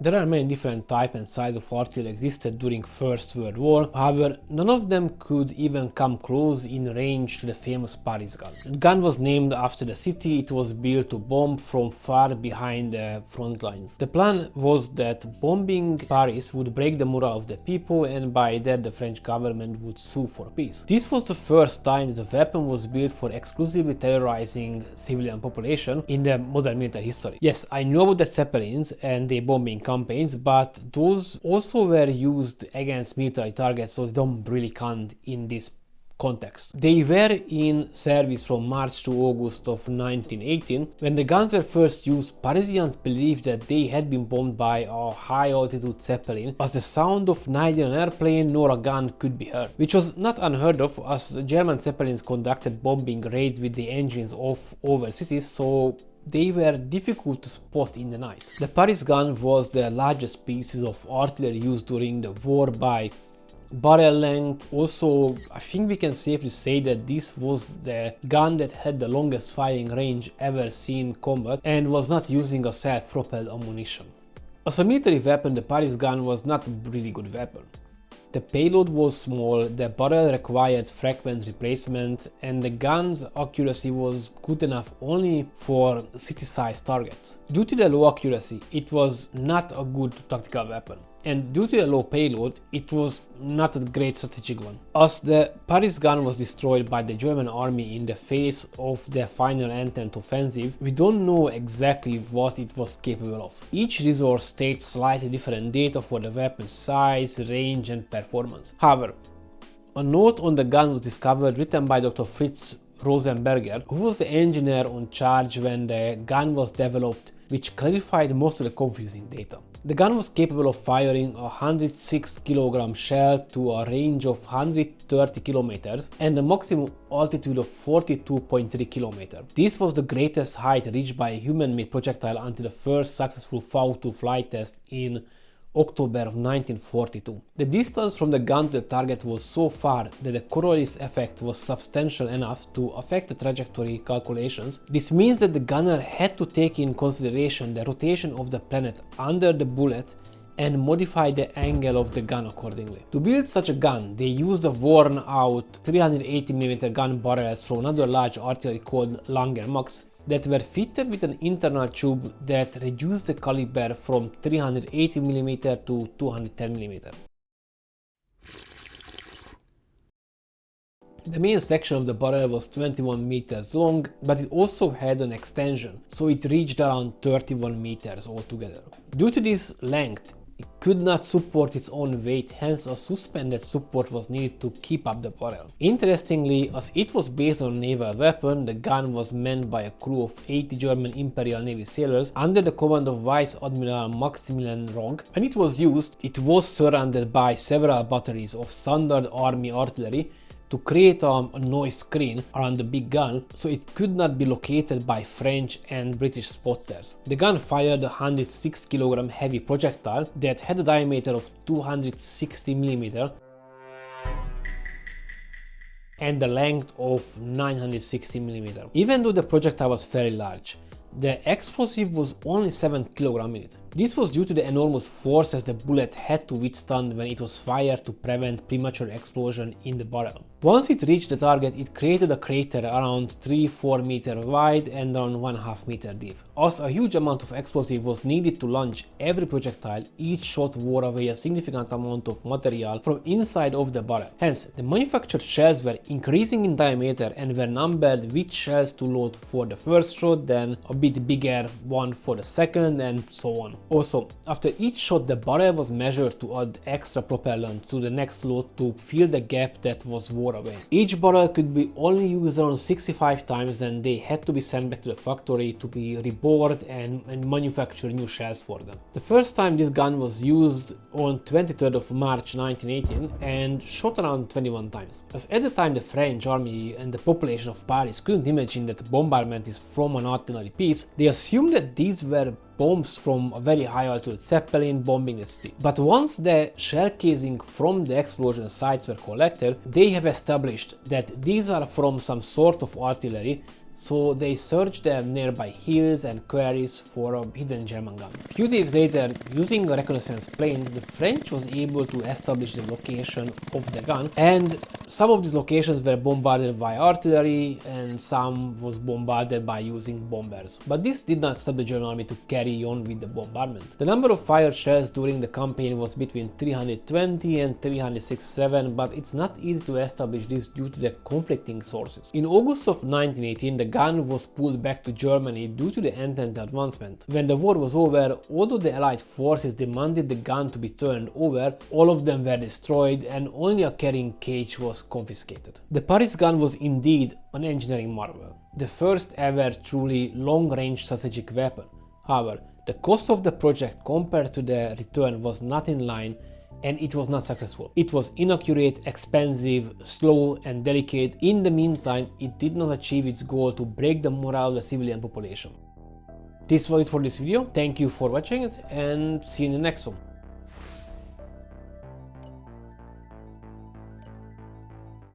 There are many different type and size of artillery existed during First World War, however, none of them could even come close in range to the famous Paris gun. The gun was named after the city it was built to bomb from far behind the front lines. The plan was that bombing Paris would break the morale of the people, and by that the French government would sue for peace. This was the first time that the weapon was built for exclusively terrorizing civilian population in the modern military history. Yes, I know about the Zeppelins and the bombing campaigns, but those also were used against military targets, so they don't really count in this context. They were in service from March to August of 1918. When the guns were first used, Parisians believed that they had been bombed by a high-altitude Zeppelin, as the sound of neither an airplane nor a gun could be heard, which was not unheard of, as the German Zeppelins conducted bombing raids with the engines off over cities, so they were difficult to spot in the night. The Paris gun was the largest pieces of artillery used during the war by barrel length. Also, I think we can safely say that this was the gun that had the longest firing range ever seen in combat and was not using a self-propelled ammunition. As a military weapon, the Paris gun was not a really good weapon. The payload was small, the barrel required frequent replacement, and the gun's accuracy was good enough only for city-sized targets. Due to the low accuracy, it was not a good tactical weapon. And due to the low payload, it was not a great strategic one. As the Paris gun was destroyed by the German army in the face of the final Entente offensive, we don't know exactly what it was capable of. Each resource states slightly different data for the weapon's size, range and performance. However, a note on the gun was discovered written by Dr. Fritz Rosenberger, who was the engineer on charge when the gun was developed, which clarified most of the confusing data. The gun was capable of firing a 106 kg shell to a range of 130 km and a maximum altitude of 42.3 km. This was the greatest height reached by a human-made projectile until the first successful V2 flight test in October of 1942. The distance from the gun to the target was so far that the Coriolis effect was substantial enough to affect the trajectory calculations. This means that the gunner had to take in consideration the rotation of the planet under the bullet and modify the angle of the gun accordingly. To build such a gun, they used a worn-out 380mm gun barrels from another large artillery called Langer Max that were fitted with an internal tube that reduced the caliber from 380mm to 210mm. The main section of the barrel was 21 meters long, but it also had an extension, so it reached around 31 meters altogether. Due to this length, it could not support its own weight, hence a suspended support was needed to keep up the barrel. Interestingly, as it was based on a naval weapon, the gun was manned by a crew of 80 German Imperial Navy sailors under the command of Vice Admiral Maximilian Rogge. When it was used, it was surrounded by several batteries of standard army artillery to create a noise screen around the big gun, so it could not be located by French and British spotters. The gun fired a 106 kg heavy projectile that had a diameter of 260mm and a length of 960mm. Even though the projectile was very large, the explosive was only 7 kg in it. This was due to the enormous forces the bullet had to withstand when it was fired to prevent premature explosion in the barrel. Once it reached the target, it created a crater around 3-4 meters wide and around 1.5 meters deep. As a huge amount of explosive was needed to launch every projectile, each shot wore away a significant amount of material from inside of the barrel. Hence, the manufactured shells were increasing in diameter and were numbered which shells to load for the first shot, then a bit bigger one for the second, and so on. Also, after each shot, the barrel was measured to add extra propellant to the next load to fill the gap that was wore away. Each barrel could be only used around 65 times, then they had to be sent back to the factory to be rebored and manufacture new shells for them. The first time this gun was used on 23rd of March 1918 and shot around 21 times. As at the time the French army and the population of Paris couldn't imagine that bombardment is from an artillery piece, they assumed that these were bombs from a very high altitude Zeppelin bombing the city. But once the shell casing from the explosion sites were collected, they have established that these are from some sort of artillery so they searched the nearby hills and quarries for a hidden German gun. A few days later, using reconnaissance planes, the French was able to establish the location of the gun, and some of these locations were bombarded by artillery and some was bombarded by using bombers. But this did not stop the German army to carry on with the bombardment. The number of fired shells during the campaign was between 320 and 367, but it's not easy to establish this due to the conflicting sources. In August of 1918, the gun was pulled back to Germany due to the Entente advancement. When the war was over, although the Allied forces demanded the gun to be turned over, all of them were destroyed and only a carrying cage was confiscated. The Paris gun was indeed an engineering marvel, the first ever truly long-range strategic weapon. However, the cost of the project compared to the return was not in line, and it was not successful. It was inaccurate, expensive, slow and delicate. In the meantime, it did not achieve its goal to break the morale of the civilian population. This was it for this video. Thank you for watching it and see you in the next one.